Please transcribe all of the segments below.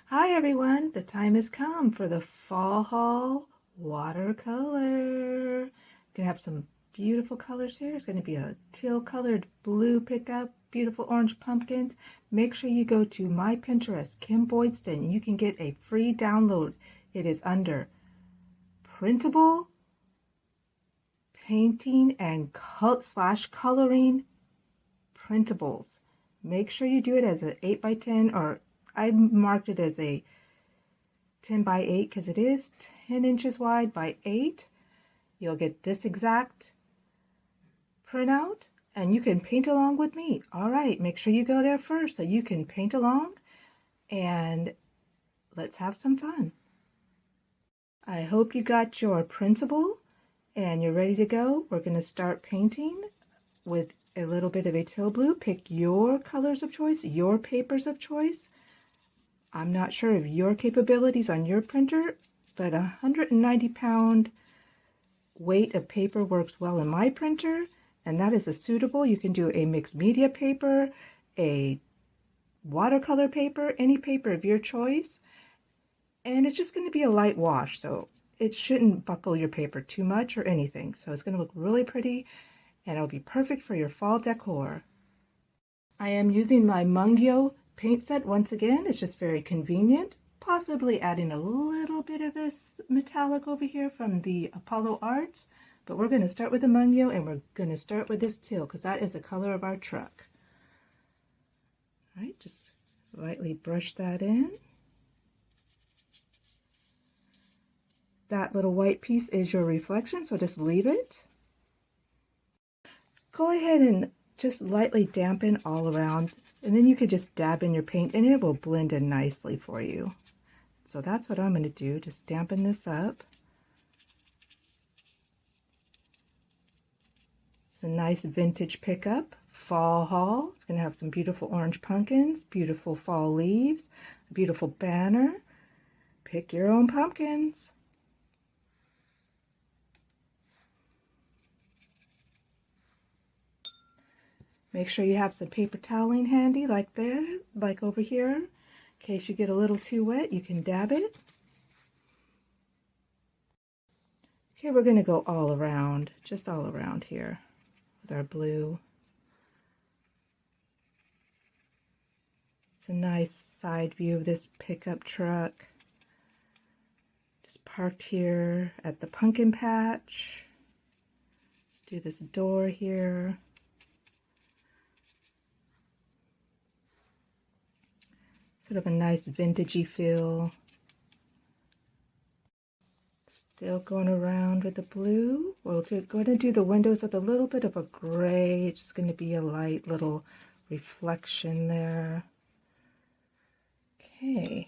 Hi everyone, the time has come for the fall haul watercolor. Gonna have some beautiful colors here. It's gonna be a teal colored blue pickup, beautiful orange pumpkins. Make sure you go to my Pinterest, Kim Boydston. You can get a free download. It is under printable painting and coloring printables. Make sure you do it as an 8 by 10, or I marked it as a 10 by 8 because it is 10 inches wide by 8. You'll get this exact printout and you can paint along with me. All right, make sure you go there first so you can paint along and let's have some fun. I hope you got your printable and you're ready to go. We're going to start painting with a little bit of a teal blue. Pick your colors of choice, your papers of choice. I'm not sure of your capabilities on your printer, but a 190-pound weight of paper works well in my printer, and that is a suitable. You can do a mixed media paper, a watercolor paper, any paper of your choice, and it's just going to be a light wash, so it shouldn't buckle your paper too much or anything. So it's going to look really pretty, and it'll be perfect for your fall decor. I am using my Mungyo paint set once again. It's just very convenient, possibly adding a little bit of this metallic over here from the Apollo Arts, but we're going to start with the Mungyo and we're going to start with this teal because that is the color of our truck. All right, just lightly brush that in. That little white piece is your reflection, so just leave it. Go ahead and just lightly dampen all around, and then you could just dab in your paint and it will blend in nicely for you. So that's what I'm going to do, just dampen this up. It's a nice vintage pickup, fall haul. It's going to have some beautiful orange pumpkins, beautiful fall leaves, a beautiful banner. Pick your own pumpkins. Make sure you have some paper toweling handy like that, like over here. In case you get a little too wet, you can dab it. Okay, we're going to go all around, just all around here with our blue. It's a nice side view of this pickup truck. Just parked here at the pumpkin patch. Let's do this door here. Sort of a nice vintagey feel. Still going around with the blue. We're going to do the windows with a little bit of a gray. It's just going to be a light little reflection there. Okay,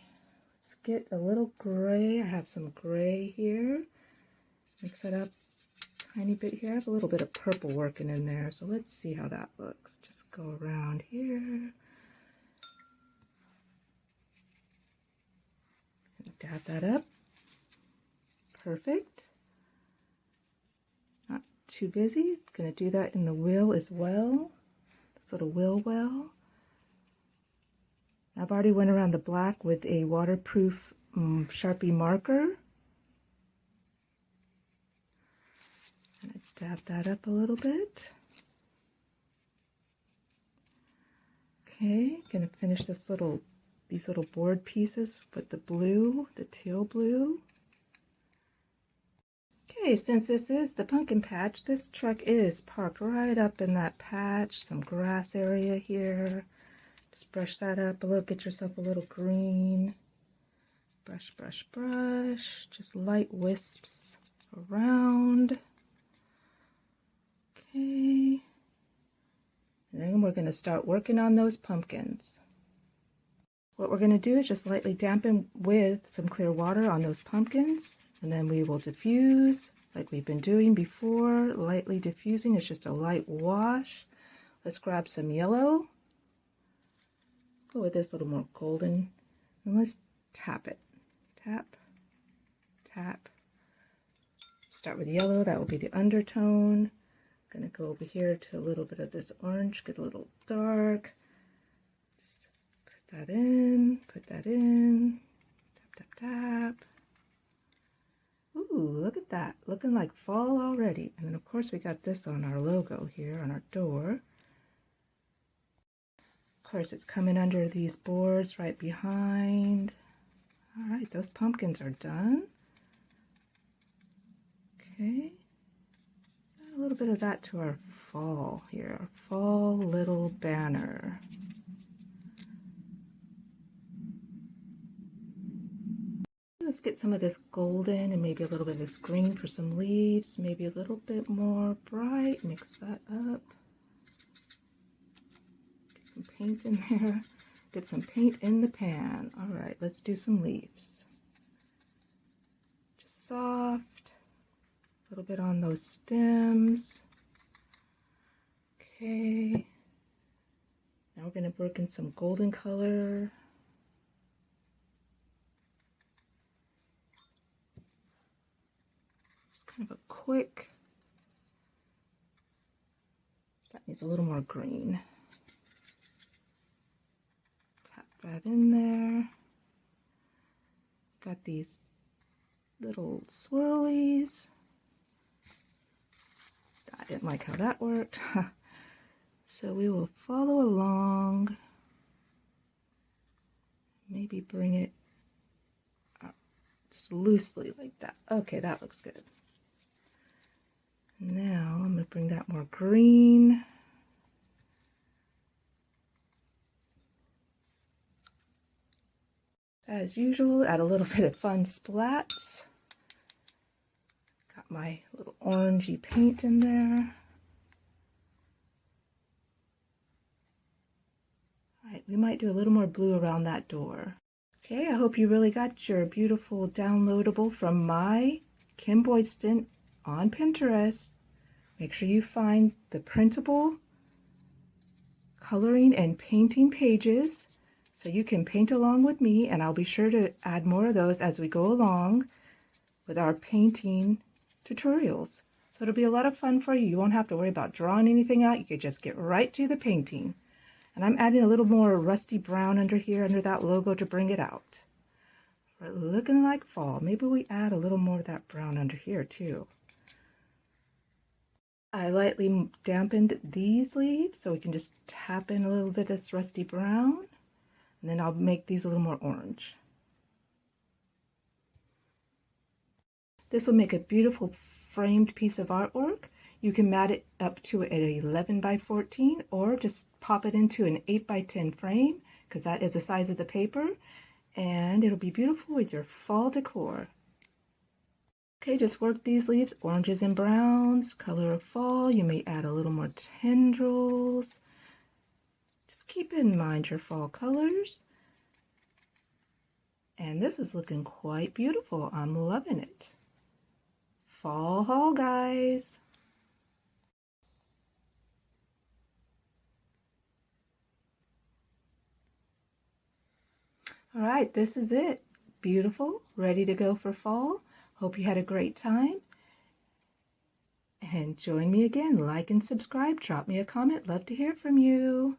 let's get a little gray. I have some gray here. Mix it up a tiny bit here. I have a little bit of purple working in there. So let's see how that looks. Just go around here. Dab that up. Perfect. Not too busy. Gonna do that in the wheel as well. This little wheel well. I've already went around the black with a waterproof Sharpie marker. Gonna dab that up a little bit. Okay, gonna finish these little board pieces with the blue, the teal blue. Okay, since this is the pumpkin patch, this truck is parked right up in that patch, some grass area here. Just brush that up a little, get yourself a little green. Brush, brush, brush, just light wisps around. Okay, and then we're gonna start working on those pumpkins. What we're going to do is just lightly dampen with some clear water on those pumpkins, and then we will diffuse like we've been doing before. Lightly diffusing, it's just a light wash. Let's grab some yellow. Go with this a little more golden, and let's tap it. Tap, tap. Start with yellow, that will be the undertone. I'm going to go over here to a little bit of this orange, get a little dark. That in, put that in. Tap, tap, tap. Ooh, look at that. Looking like fall already. And then, of course, we got this on our logo here on our door. Of course, it's coming under these boards right behind. All right, those pumpkins are done. Okay. Add a little bit of that to our fall here. Our fall little banner. Let's get some of this golden and maybe a little bit of this green for some leaves. Maybe a little bit more bright. Mix that up. Get some paint in there. Get some paint in the pan. All right, let's do some leaves. Just soft. A little bit on those stems. Okay. Now we're going to work in some golden color. Just kind of a quick. That needs a little more green. Tap that in there. Got these little swirlies. I didn't like how that worked. So we will follow along. Maybe bring it up just loosely like that. Okay, that looks good. Now I'm going to bring that more green. As usual, add a little bit of fun splats. Got my little orangey paint in there. All right, we might do a little more blue around that door. Okay, I hope you really got your beautiful downloadable from my Kim Boydston on Pinterest. Make sure you find the printable coloring and painting pages so you can paint along with me, and I'll be sure to add more of those as we go along with our painting tutorials. So it'll be a lot of fun for you. You won't have to worry about drawing anything out. You can just get right to the painting. And I'm adding a little more rusty brown under here, under that logo to bring it out. We're looking like fall. Maybe we add a little more of that brown under here too. I lightly dampened these leaves so we can just tap in a little bit of this rusty brown. And then I'll make these a little more orange. This will make a beautiful framed piece of artwork. You can mat it up to an 11 by 14 or just pop it into an 8 by 10 frame because that is the size of the paper, and it'll be beautiful with your fall decor. Okay, just work these leaves, oranges and browns, color of fall. You may add a little more tendrils. Just keep in mind your fall colors. And this is looking quite beautiful. I'm loving it. Fall haul, guys. All right, this is it. Beautiful, ready to go for fall. Hope you had a great time. And join me again. Like and subscribe. Drop me a comment. Love to hear from you.